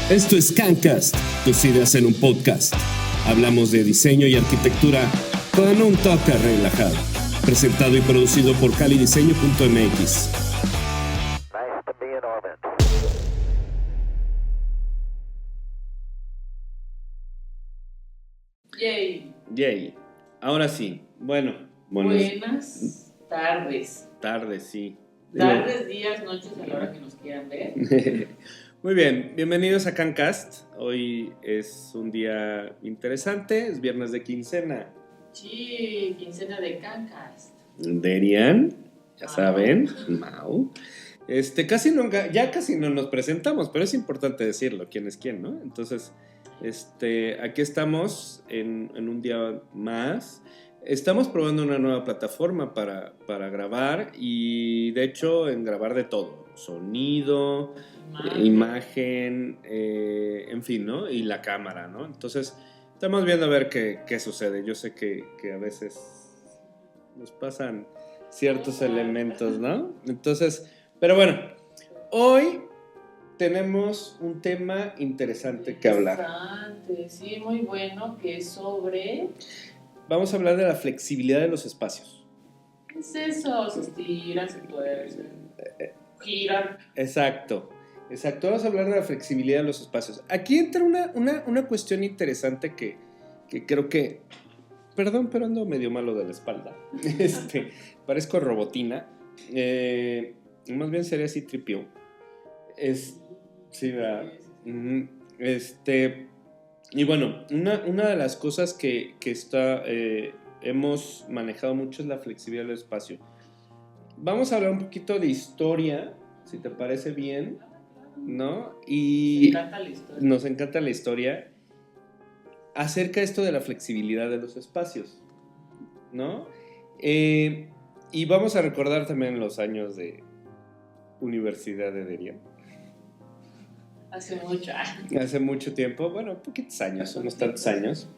Esto es Cancast, tus ideas en un podcast. Hablamos de diseño y arquitectura con un toque relajado. Presentado y producido por calidiseño.mx. Yay. Ahora sí. Buenas tardes. Tardes, sí. Tardes, días, noches, a la hora que nos quieran ver. Muy bien, bienvenidos a Cancast. Hoy es un día interesante, es viernes de quincena. Sí, quincena de Cancast. Derian, ya saben, Mau. Casi no nos presentamos, pero es importante decirlo, quién es quién, ¿no? Entonces, aquí estamos en un día más. Estamos probando una nueva plataforma para grabar y de hecho en grabar de todo, sonido, imagen, en fin, ¿no? Y la cámara, ¿no? Entonces estamos viendo a ver qué sucede. Yo sé que a veces nos pasan ciertos elementos, ¿no? Entonces, pero bueno, hoy tenemos un tema interesante que hablar. Interesante, sí, muy bueno, que es sobre... Vamos a hablar de la flexibilidad de los espacios. ¿Qué es eso? Se estiran, se puede girar. Exacto. Vamos a hablar de la flexibilidad de los espacios. Aquí entra una cuestión interesante que creo que... Perdón, pero ando medio malo de la espalda. Parezco robotina. Más bien sería así tripio. Sí, ¿verdad? Y bueno, una de las cosas que hemos manejado mucho es la flexibilidad del espacio. Vamos a hablar un poquito de historia, si te parece bien, ¿no? Y nos encanta la historia acerca de esto de la flexibilidad de los espacios, ¿no? Y vamos a recordar también los años de Universidad de Derian. Hace mucho tiempo, bueno, poquitos años, unos tantos años.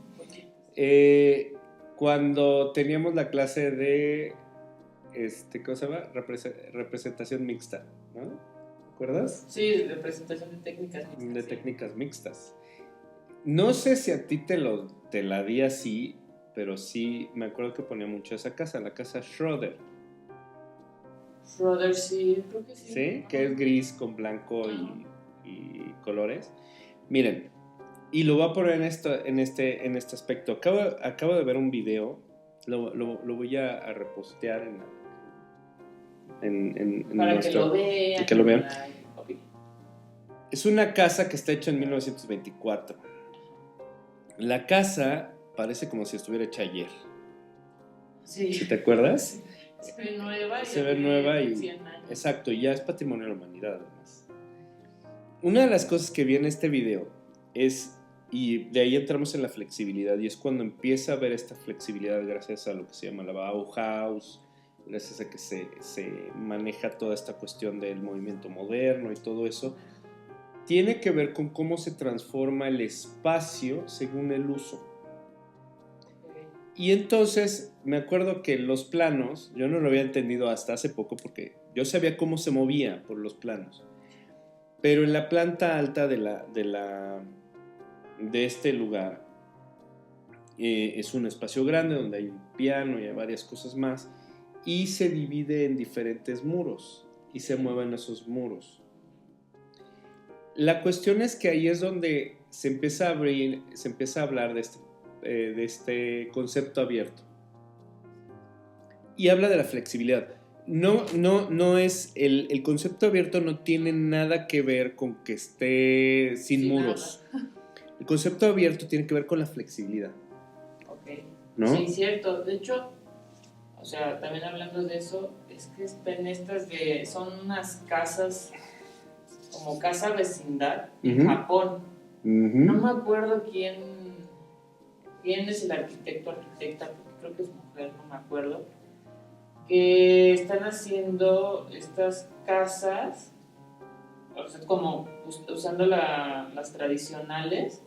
Cuando teníamos la clase de, ¿cómo se llama? Representación mixta, ¿no? ¿Te acuerdas? Sí, representación de técnicas mixtas. De técnicas mixtas. No sé si a ti te la di así, pero sí, me acuerdo que ponía mucho esa casa, la casa Schroeder. Schroeder, sí, creo que sí. ¿Sí? Que es gris con blanco y colores. Miren, y lo voy a poner en este aspecto. Acabo de ver un video, lo voy a repostear para nuestro, que lo vean. Okay. Es una casa que está hecha en 1924. La casa parece como si estuviera hecha ayer. Sí. ¿Sí te acuerdas? Se ve nueva. Se ve nueva y 100 años. Exacto, y ya es patrimonio de la humanidad además. Una de las cosas que vi en este video es, y de ahí entramos en la flexibilidad, y es cuando empieza a ver esta flexibilidad gracias a lo que se llama la Bauhaus, gracias a que se maneja toda esta cuestión del movimiento moderno y todo eso, tiene que ver con cómo se transforma el espacio según el uso. Y entonces me acuerdo que los planos, yo no lo había entendido hasta hace poco porque yo sabía cómo se movía por los planos. Pero en la planta alta de este lugar es un espacio grande donde hay un piano y hay varias cosas más y se divide en diferentes muros y se mueven esos muros. La cuestión es que ahí es donde se empieza a hablar de este concepto abierto y habla de la flexibilidad. No es el concepto abierto no tiene nada que ver con que esté sin muros. Nada. El concepto abierto tiene que ver con la flexibilidad. Ok. ¿No? Sí, cierto. De hecho, o sea, también hablando de eso, es que son unas casas como casa vecindad en Japón. No me acuerdo quién es el arquitecta, porque creo que es mujer, no me acuerdo. Que están haciendo estas casas, o sea, como usando las tradicionales,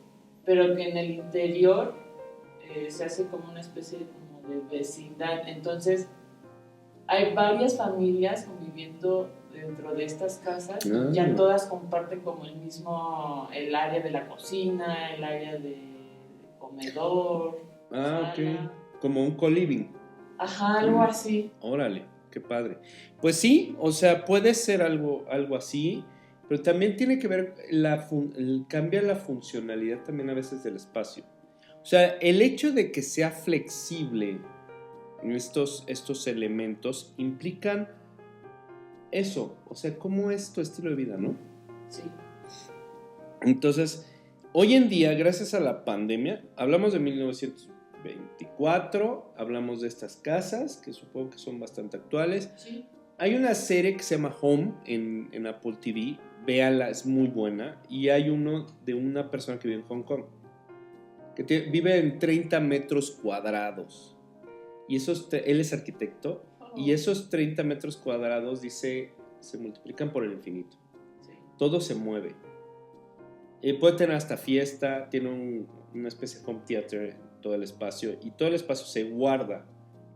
pero que en el interior se hace como una especie como de vecindad. Entonces, hay varias familias conviviendo dentro de estas casas ya todas comparten como el área de la cocina, el área de comedor. Ah, ok. Como un co-living. Ajá, algo así. Órale, qué padre. Pues sí, o sea, puede ser algo así, pero también tiene que ver, cambia la funcionalidad también a veces del espacio. O sea, el hecho de que sea flexible estos elementos implican eso, o sea, cómo es tu estilo de vida, ¿no? Sí. Entonces, hoy en día, gracias a la pandemia, hablamos de 1924, hablamos de estas casas, que supongo que son bastante actuales. Sí. Hay una serie que se llama Home en Apple TV, véala, es muy buena, y hay uno de una persona que vive en Hong Kong, que vive en 30 metros cuadrados, y él es arquitecto, y esos 30 metros cuadrados, dice, se multiplican por el infinito. Sí. Todo se mueve. Puede tener hasta fiesta, tiene una especie de home theater en todo el espacio, y todo el espacio se guarda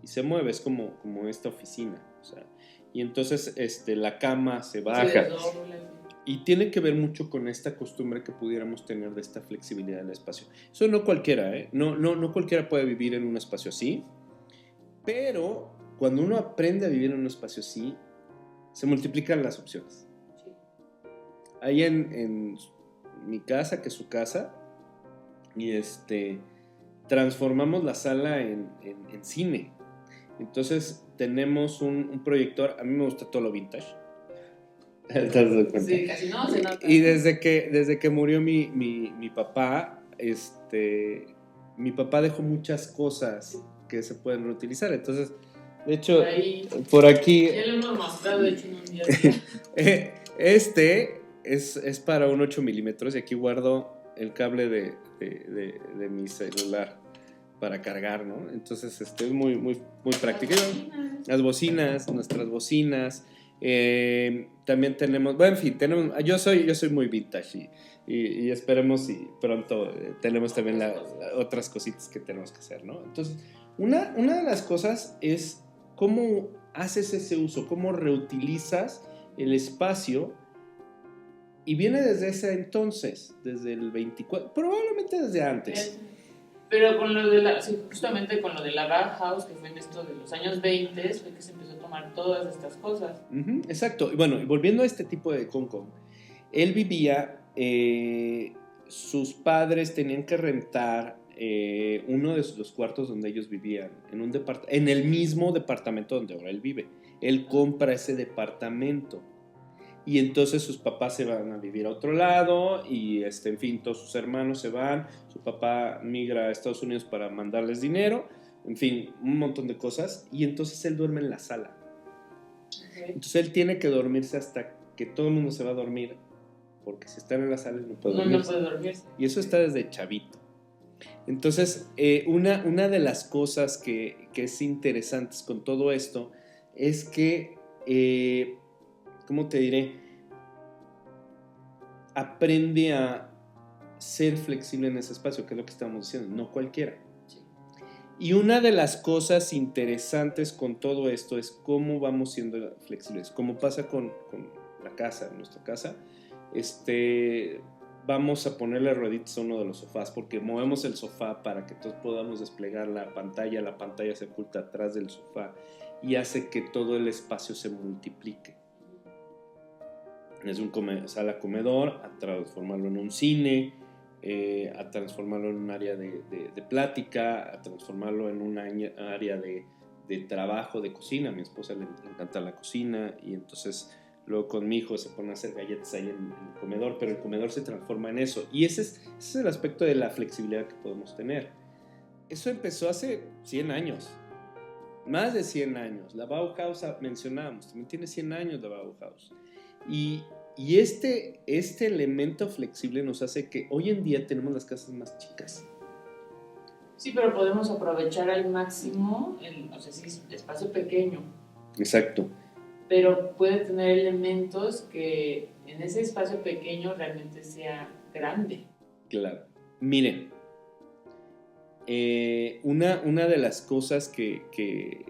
y se mueve, es como esta oficina. O sea, y entonces la cama se baja. Y tiene que ver mucho con esta costumbre que pudiéramos tener de esta flexibilidad del espacio. Eso no cualquiera, no cualquiera puede vivir en un espacio así, pero cuando uno aprende a vivir en un espacio así, se multiplican las opciones. Sí. Ahí en mi casa, que es su casa, y transformamos la sala en cine. Entonces tenemos un proyector. A mí me gusta todo lo vintage. ¿Te has dado cuenta? Sí, casi no se nota. Y desde que murió mi papá, mi papá dejó muchas cosas que se pueden reutilizar. Entonces, de hecho, por aquí. Ya lo hemos mostrado, de hecho, en un día. Es para un 8 milímetros, y aquí guardo el cable de mi celular para cargar, ¿no? Entonces es muy, muy, muy práctico. Las bocinas, nuestras bocinas. También tenemos, bueno, en fin, yo soy muy vintage, y esperemos y pronto tenemos también otras cositas que tenemos que hacer, ¿no? Entonces, una de las cosas es cómo haces ese uso, cómo reutilizas el espacio, y viene desde ese entonces, desde el 24, probablemente desde antes. Pero con lo justamente con lo de la Bauhaus, que fue en esto de los años 20, fue que se empezó a tomar todas estas cosas. Exacto. Y bueno, y volviendo a este tipo de Hong Kong, él vivía, sus padres tenían que rentar uno de los cuartos donde ellos vivían, en el mismo departamento donde ahora él vive. Él compra ese departamento. Y entonces sus papás se van a vivir a otro lado, y en fin, todos sus hermanos se van, su papá migra a Estados Unidos para mandarles dinero, en fin, un montón de cosas, y entonces él duerme en la sala. Okay. Entonces él tiene que dormirse hasta que todo el mundo se va a dormir, porque si están en la sala no puede dormirse. No puede dormirse. Y eso está desde chavito. Entonces, una de las cosas que es interesantes con todo esto es que, ¿cómo te diré? Aprende a ser flexible en ese espacio, que es lo que estamos diciendo, no cualquiera. Sí. Y una de las cosas interesantes con todo esto es cómo vamos siendo flexibles, como pasa con la casa, nuestra casa. Vamos a ponerle rueditas a uno de los sofás, porque movemos el sofá para que todos podamos desplegar la pantalla se oculta atrás del sofá y hace que todo el espacio se multiplique. Es un sala-comedor, a transformarlo en un cine, a transformarlo en un área de plática, a transformarlo en un área de trabajo, de cocina. A mi esposa le encanta la cocina, y entonces luego con mi hijo se pone a hacer galletas ahí en el comedor, pero el comedor se transforma en eso. Y ese es el aspecto de la flexibilidad que podemos tener. Eso empezó hace 100 años, más de 100 años. La Bauhaus mencionábamos, también tiene 100 años la Bauhaus. Y este elemento flexible nos hace que hoy en día tenemos las casas más chicas. Sí, pero podemos aprovechar al máximo espacio pequeño. Exacto. Pero puede tener elementos que en ese espacio pequeño realmente sea grande. Claro. Miren, una de las cosas que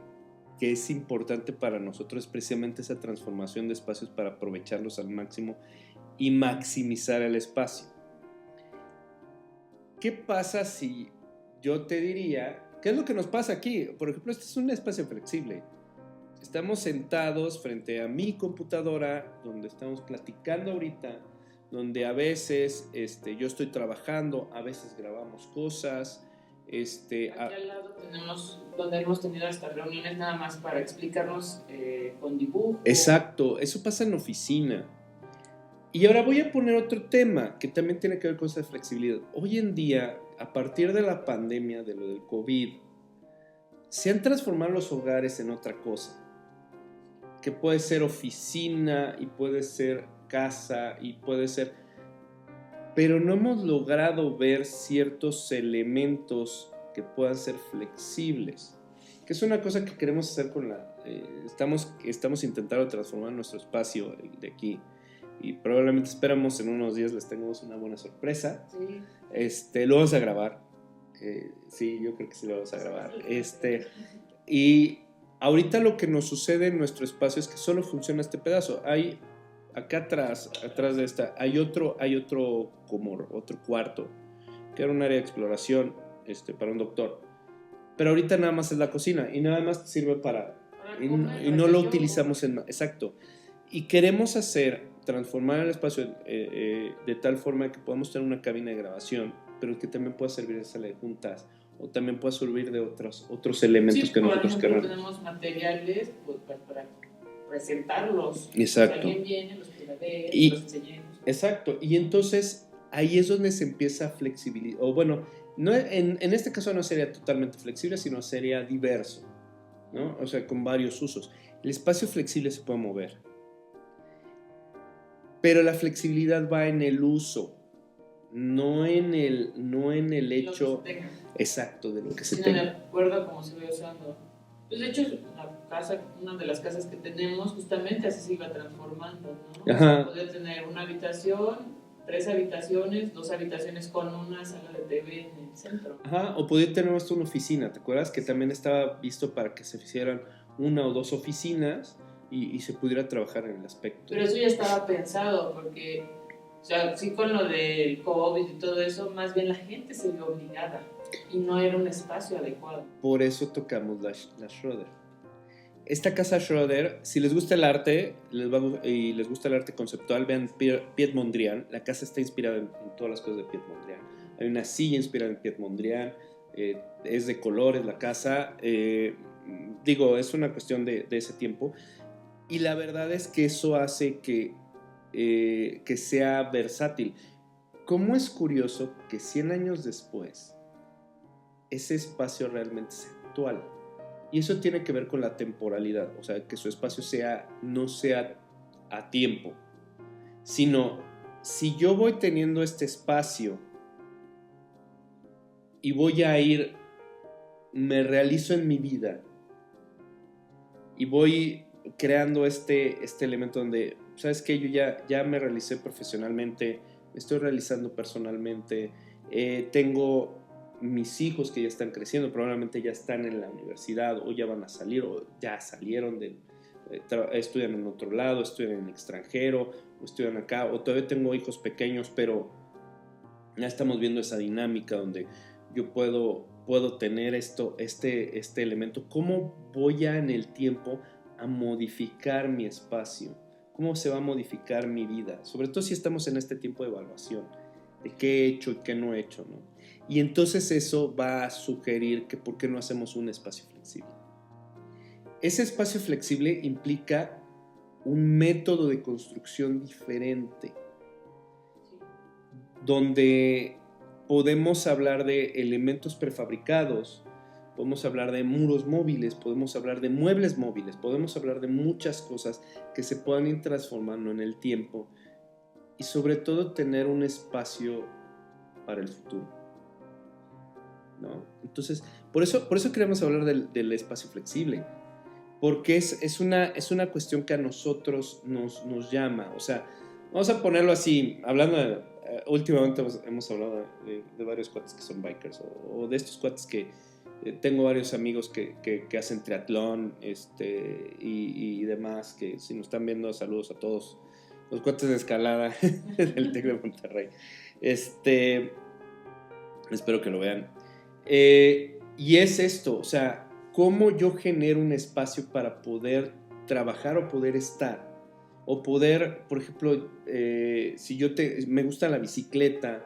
que es importante para nosotros es precisamente esa transformación de espacios para aprovecharlos al máximo y maximizar el espacio. ¿Qué pasa si yo te diría, qué es lo que nos pasa aquí? Por ejemplo, este es un espacio flexible. Estamos sentados frente a mi computadora, donde estamos platicando ahorita, donde a veces yo estoy trabajando, a veces grabamos cosas. Aquí al lado tenemos, donde hemos tenido estas reuniones nada más para explicarnos con dibujo. Exacto, eso pasa en oficina. Y ahora voy a poner otro tema que también tiene que ver con esa flexibilidad. Hoy en día, a partir de la pandemia, de lo del COVID, se han transformado los hogares en otra cosa, que puede ser oficina y puede ser casa y puede ser... Pero no hemos logrado ver ciertos elementos que puedan ser flexibles, que es una cosa que queremos hacer con estamos intentando transformar nuestro espacio de aquí, y probablemente esperamos en unos días les tengamos una buena sorpresa. Sí. Lo vamos a grabar. Sí, yo creo que sí lo vamos a grabar. Y ahorita lo que nos sucede en nuestro espacio es que solo funciona este pedazo. Hay acá atrás de esta, hay otro como otro cuarto, que era un área de exploración para un doctor. Pero ahorita nada más es la cocina y nada más sirve para y no lo utilizamos exacto. Y queremos transformar el espacio de tal forma que podamos tener una cabina de grabación, pero que también pueda servir de sala de juntas, o también pueda servir de otros elementos que nosotros queramos. Tenemos materiales pues, para presentarlos. Exacto. Si alguien viene, los puede ver, los enseñemos. Exacto. Y entonces ahí es donde se empieza a flexibilizar. O bueno, no, en este caso no sería totalmente flexible, sino sería diverso, ¿no? O sea, con varios usos. El espacio flexible se puede mover. Pero la flexibilidad va en el uso, no en el hecho exacto de lo que se tenga. De acuerdo a cómo se ve usando. Pues de hecho, una de las casas que tenemos, justamente así se iba transformando, ¿no? Ajá. O sea, podía tener una habitación, 3 habitaciones, 2 habitaciones con una sala de TV en el centro. Ajá, o podía tener hasta una oficina, ¿te acuerdas? Que también estaba visto para que se hicieran 1 o 2 oficinas y se pudiera trabajar en el aspecto. Pero eso ya estaba pensado, porque, o sea, sí con lo del COVID y todo eso, más bien la gente se vio obligada y no era un espacio adecuado. Por eso tocamos la Schroeder. Esta casa Schroeder, si les gusta el arte y les gusta el arte conceptual, vean Piet Mondrian. La casa está inspirada en todas las cosas de Piet Mondrian. Hay una silla inspirada en Piet Mondrian, es de colores la casa. Es una cuestión de ese tiempo. Y la verdad es que eso hace que sea versátil. ¿Cómo es curioso que 100 años después ese espacio realmente es actual? Y eso tiene que ver con la temporalidad, o sea, que su espacio no sea a tiempo, sino si yo voy teniendo este espacio y voy a me realizo en mi vida y voy creando este elemento donde, ¿sabes qué? Yo ya me realicé profesionalmente, me estoy realizando personalmente, tengo mis hijos que ya están creciendo, probablemente ya están en la universidad o ya van a salir o ya salieron, estudian en otro lado, estudian en el extranjero o estudian acá, o todavía tengo hijos pequeños, pero ya estamos viendo esa dinámica donde yo puedo tener este elemento. ¿Cómo voy en el tiempo a modificar mi espacio? ¿Cómo se va a modificar mi vida? Sobre todo si estamos en este tiempo de evaluación, de qué he hecho y qué no he hecho, ¿no? Y entonces eso va a sugerir que por qué no hacemos un espacio flexible. Ese espacio flexible implica un método de construcción diferente, donde podemos hablar de elementos prefabricados, podemos hablar de muros móviles, podemos hablar de muebles móviles, podemos hablar de muchas cosas que se puedan ir transformando en el tiempo y sobre todo tener un espacio para el futuro, ¿no? Entonces, por eso queremos hablar del espacio flexible, porque es una cuestión que a nosotros nos llama. O sea, vamos a ponerlo así, hablando últimamente hemos hablado de varios cuates que son bikers o de estos cuates que Tengo varios amigos que hacen triatlón y demás, que si nos están viendo, saludos a todos los cuates de escalada del TEC de Monterrey. Espero que lo vean. Y es esto, o sea, cómo yo genero un espacio para poder trabajar o poder estar. O poder, por ejemplo, si me gusta la bicicleta,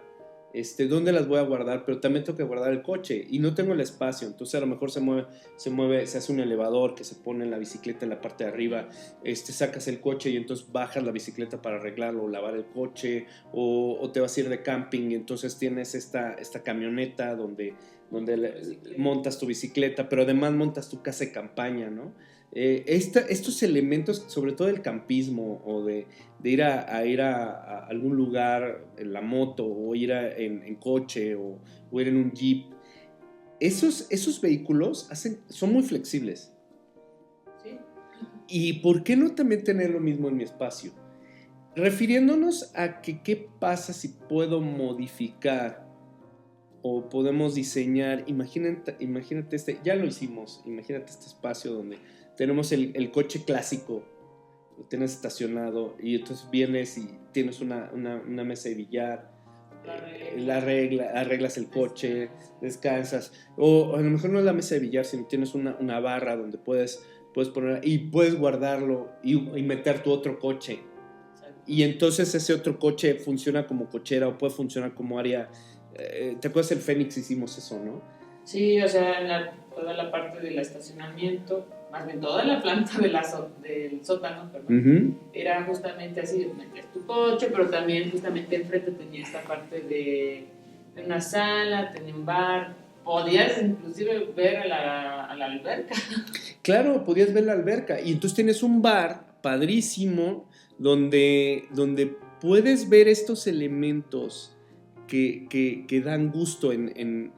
¿dónde las voy a guardar? Pero también tengo que guardar el coche y no tengo el espacio. Entonces a lo mejor se hace un elevador que se pone en la bicicleta en la parte de arriba. Sacas el coche y entonces bajas la bicicleta para arreglarlo o lavar el coche. O te vas a ir de camping y entonces tienes esta camioneta donde montas tu bicicleta, pero además montas tu casa de campaña, ¿no? Estos elementos, sobre todo el campismo o de ir a algún lugar en la moto o ir en coche o ir en un jeep, esos vehículos son muy flexibles. Sí. ¿Y por qué no también tener lo mismo en mi espacio? Refiriéndonos a que qué pasa si puedo modificar o podemos diseñar. Imagínate ya lo hicimos, imagínate este espacio donde tenemos el coche clásico, lo tienes estacionado y entonces vienes y tienes una mesa de billar, arreglas el coche, descansas, o a lo mejor no es la mesa de billar, sino tienes una barra donde puedes poner y puedes guardarlo y meter tu otro coche. Y entonces ese otro coche funciona como cochera o puede funcionar como área. ¿Te acuerdas del Fénix? Hicimos eso, ¿no? Sí, o sea, toda la parte del estacionamiento, más bien toda la planta del sótano, perdón, era justamente así, metías tu coche, pero también justamente enfrente tenía esta parte de una sala, tenía un bar, podías inclusive ver a la alberca. Claro, podías ver la alberca, y entonces tienes un bar padrísimo donde puedes ver estos elementos que dan gusto en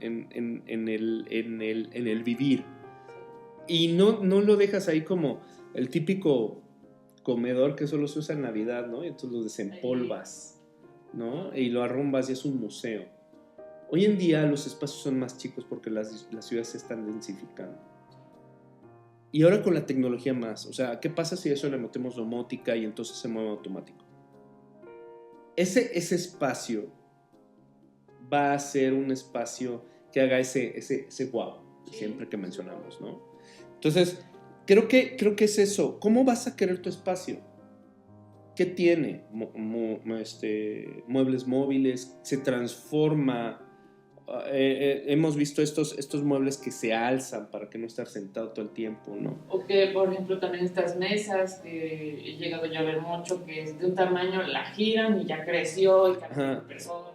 el vivir. Y no lo dejas ahí como el típico comedor que solo se usa en Navidad, ¿no? Y entonces lo desempolvas, ¿no? Y lo arrumbas y es un museo. Hoy en día los espacios son más chicos porque las ciudades se están densificando. Y ahora con la tecnología más, o sea, ¿qué pasa si a eso le metemos domótica y entonces se mueve automático? Ese espacio va a ser un espacio que haga ese wow, siempre que mencionamos, ¿no? Entonces, creo que es eso. ¿Cómo vas a querer tu espacio? ¿Qué tiene? Muebles móviles, se transforma. Hemos visto estos muebles que se alzan para que no estar sentado todo el tiempo, ¿no? O que, por ejemplo, también estas mesas que he llegado yo a ver mucho, que es de un tamaño, la giran y ya creció y cada persona.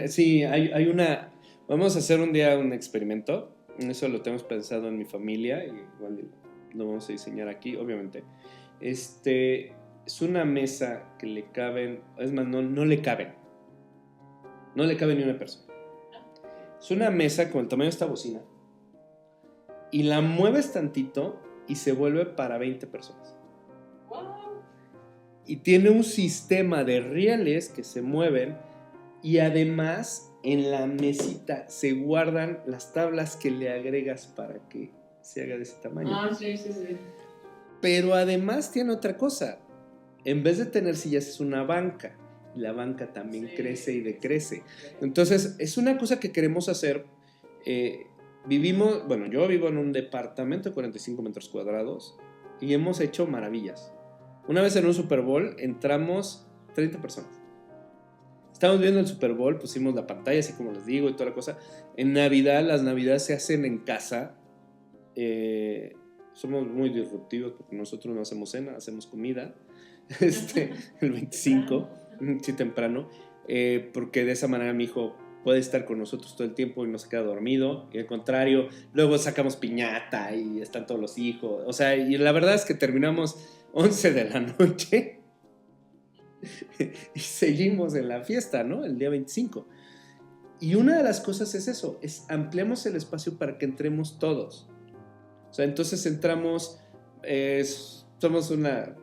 Sí, hay una. Vamos a hacer un día un experimento. Eso lo tenemos pensado en mi familia, y igual lo vamos a diseñar aquí, obviamente. Es una mesa que le caben, es más, no le caben. No le cabe ni una persona. Es una mesa con el tamaño de esta bocina y la mueves tantito y se vuelve para 20 personas. Wow. Y tiene un sistema de rieles que se mueven y además en la mesita se guardan las tablas que le agregas para que se haga de ese tamaño. Sí. Pero además tiene otra cosa. En vez de tener sillas es una banca. La banca también crece y decrece. Entonces, es una cosa que queremos hacer. Yo vivo en un departamento de 45 metros cuadrados y hemos hecho maravillas. Una vez en un Super Bowl entramos 30 personas. Estábamos viendo el Super Bowl, pusimos la pantalla, así como les digo, y toda la cosa. En Navidad, las Navidades se hacen en casa. Somos muy disruptivos porque nosotros no hacemos cena, hacemos comida. El 25, sí, temprano, porque de esa manera mi hijo puede estar con nosotros todo el tiempo y no se queda dormido, y al contrario, luego sacamos piñata y están todos los hijos, o sea, y la verdad es que terminamos 11 de la noche y seguimos en la fiesta, ¿no? El día 25. Y una de las cosas es eso, ampliamos el espacio para que entremos todos. O sea, entonces entramos, somos una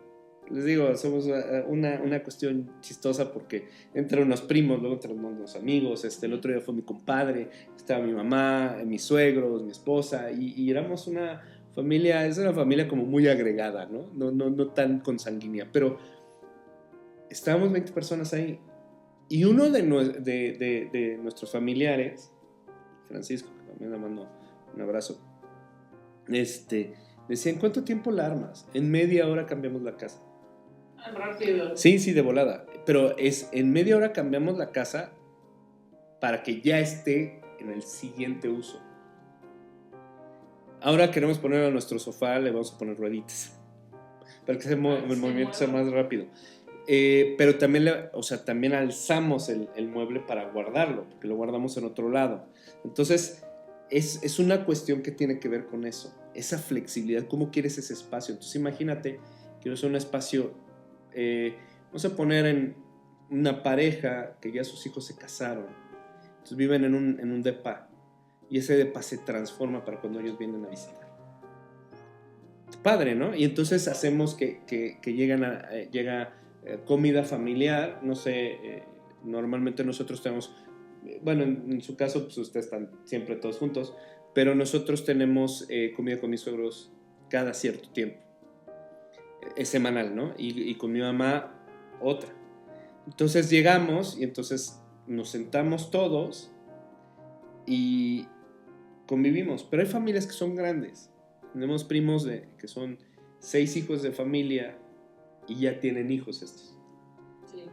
les digo, somos una cuestión chistosa porque entran unos primos, luego entran unos amigos, el otro día fue mi compadre, estaba mi mamá, mis suegros, mi esposa, y éramos una familia, es una familia como muy agregada, ¿no? No tan consanguínea, pero estábamos 20 personas ahí, y uno de nuestros familiares, Francisco, que también le mando un abrazo, decía, ¿en cuánto tiempo la armas? En media hora cambiamos la casa. Rápido. Sí, de volada. Pero en media hora cambiamos la casa para que ya esté en el siguiente uso. Ahora queremos poner a nuestro sofá, le vamos a poner rueditas para que el movimiento sea más rápido. Pero también, también alzamos el mueble para guardarlo, porque lo guardamos en otro lado. Entonces, es una cuestión que tiene que ver con eso, esa flexibilidad, cómo quieres ese espacio. Entonces, imagínate, quiero hacer un espacio, vamos a poner en una pareja que ya sus hijos se casaron, entonces viven en un depa, y ese depa se transforma para cuando ellos vienen a visitar. Padre, ¿no? Y entonces hacemos que llega comida familiar, no sé, normalmente nosotros tenemos, bueno, en su caso, pues ustedes están siempre todos juntos, pero nosotros tenemos comida con mis suegros cada cierto tiempo. Es semanal, ¿no? Y con mi mamá otra. Entonces llegamos y entonces nos sentamos todos y convivimos. Pero hay familias que son grandes. Tenemos primos que son 6 hijos de familia y ya tienen hijos estos. Sí.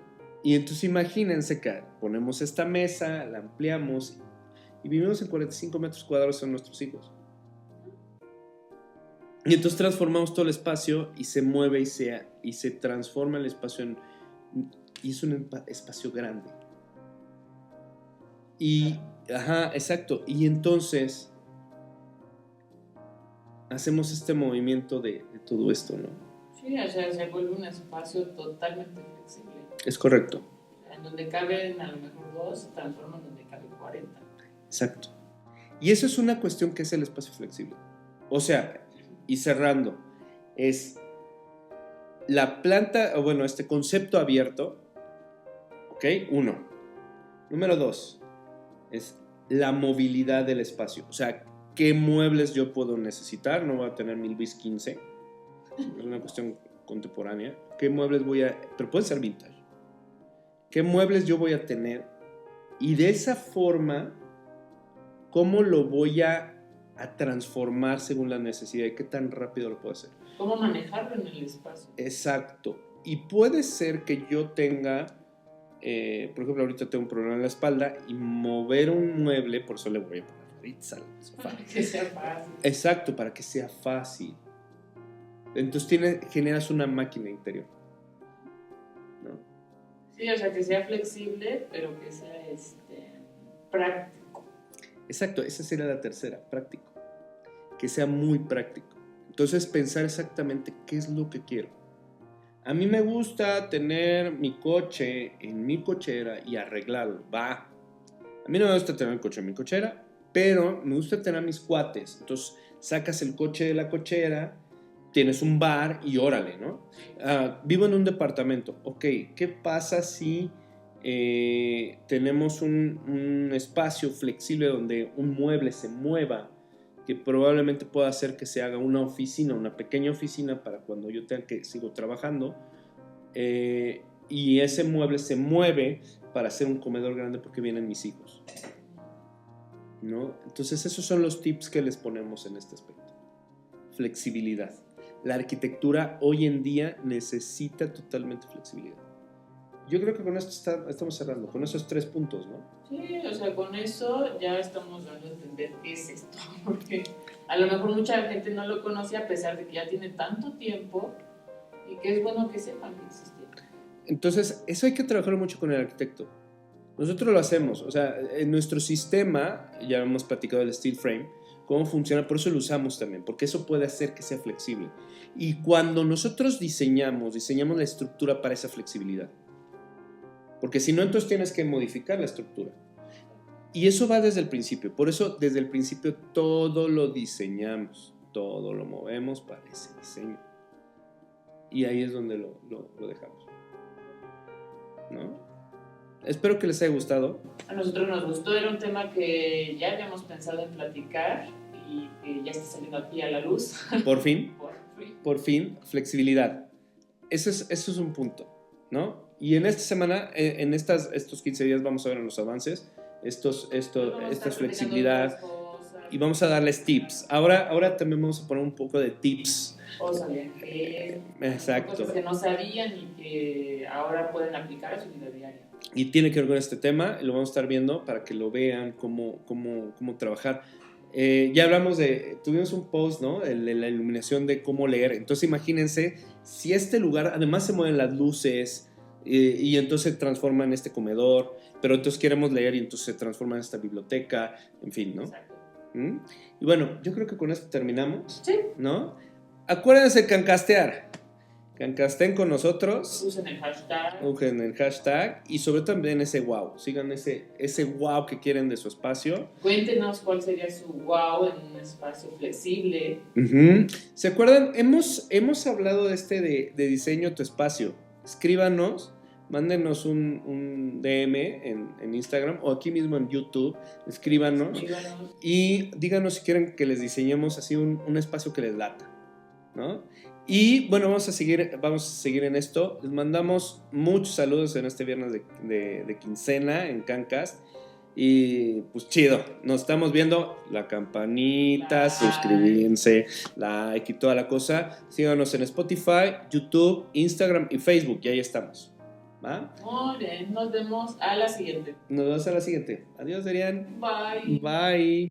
Y entonces imagínense que ponemos esta mesa, la ampliamos y vivimos en 45 metros cuadrados con nuestros hijos. Y entonces transformamos todo el espacio y se mueve y se transforma el espacio y es un espacio grande. Y, exacto. Y entonces hacemos este movimiento de todo esto, ¿no? Sí, o sea, se vuelve un espacio totalmente flexible. Es correcto. En donde caben a lo mejor 2, se transforma en donde caben 40. Exacto. Y eso es una cuestión que es el espacio flexible. O sea, y cerrando, es la planta, bueno, este concepto abierto, ¿ok? 1. Número 2, es la movilidad del espacio. O sea, ¿qué muebles yo puedo necesitar? No voy a tener 1000 bis 15. Es una cuestión contemporánea. ¿Qué muebles pero puede ser vintage. ¿Qué muebles yo voy a tener? Y de esa forma, ¿cómo lo voy a transformar según la necesidad y qué tan rápido lo puedo hacer? ¿Cómo manejarlo en el espacio? Exacto. Y puede ser que yo tenga, por ejemplo, ahorita tengo un problema en la espalda y mover un mueble, por eso le voy a poner rueditas al sofá. Para que sea fácil. Exacto, para que sea fácil. Entonces generas una máquina interior, ¿no? Sí, o sea, que sea flexible, pero que sea práctico. Exacto, esa sería la tercera, práctico. Que sea muy práctico. Entonces pensar exactamente qué es lo que quiero. A mí me gusta tener mi coche en mi cochera y arreglarlo, va. A mí no me gusta tener el coche en mi cochera, pero me gusta tener a mis cuates. Entonces sacas el coche de la cochera, tienes un bar y órale, ¿no? Vivo en un departamento. Ok, ¿qué pasa si tenemos un espacio flexible donde un mueble se mueva, que probablemente pueda hacer que se haga una oficina, una pequeña oficina para cuando yo tenga que sigo trabajando, y ese mueble se mueve para hacer un comedor grande porque vienen mis hijos, ¿no? Entonces esos son los tips que les ponemos en este aspecto. Flexibilidad. La arquitectura hoy en día necesita totalmente flexibilidad. Yo creo que con esto estamos cerrando, con esos 3 puntos, ¿no? Sí, o sea, con eso ya estamos dando a entender qué es esto, porque a lo mejor mucha gente no lo conoce a pesar de que ya tiene tanto tiempo y que es bueno que sepan que existe. Entonces, eso hay que trabajar mucho con el arquitecto. Nosotros lo hacemos, o sea, en nuestro sistema, ya hemos platicado del steel frame, cómo funciona, por eso lo usamos también, porque eso puede hacer que sea flexible. Y cuando nosotros diseñamos la estructura para esa flexibilidad. Porque si no, entonces tienes que modificar la estructura. Y eso va desde el principio. Por eso, desde el principio, todo lo diseñamos. Todo lo movemos para ese diseño. y ahí es donde lo dejamos, ¿no? Espero que les haya gustado. A nosotros nos gustó, era un tema que ya habíamos pensado en platicar y que ya está saliendo aquí a la luz. Por fin, flexibilidad. Eso es un punto, ¿no? Y en esta semana, en estos 15 días vamos a ver los avances, esta flexibilidad, y vamos a darles tips. Ahora también vamos a poner un poco de tips. Exacto. Cosas que no sabían y que ahora pueden aplicar a su vida diaria. Y tiene que ver con este tema, lo vamos a estar viendo para que lo vean, cómo trabajar. Ya hablamos tuvimos un post, ¿no? De la iluminación de cómo leer. Entonces imagínense, si este lugar, además se mueven las luces, y entonces se transforma en este comedor, pero entonces queremos leer y entonces se transforma en esta biblioteca, en fin, ¿no? Exacto. Y bueno, yo creo que con esto terminamos, sí, ¿no? Acuérdense de cancastear. Cancasteen con nosotros. Usen el hashtag. Y sobre todo también ese wow. Sigan ese wow que quieren de su espacio. Cuéntenos cuál sería su wow en un espacio flexible. ¿Se acuerdan? Hemos hablado de diseño tu espacio. Escríbanos, mándenos un DM en Instagram o aquí mismo en YouTube. Escríbanos y díganos si quieren que les diseñemos así un espacio que les lata, ¿no? Y bueno, vamos a seguir en esto. Les mandamos muchos saludos en este viernes de quincena en Cancast. Y pues chido, nos estamos viendo. La campanita, suscribirse, like y toda la cosa. Síganos en Spotify, YouTube, Instagram y Facebook. Y ahí estamos. ¿Va? Muy bien, nos vemos a la siguiente. Nos vemos a la siguiente. Adiós, Adrián. Bye. Bye.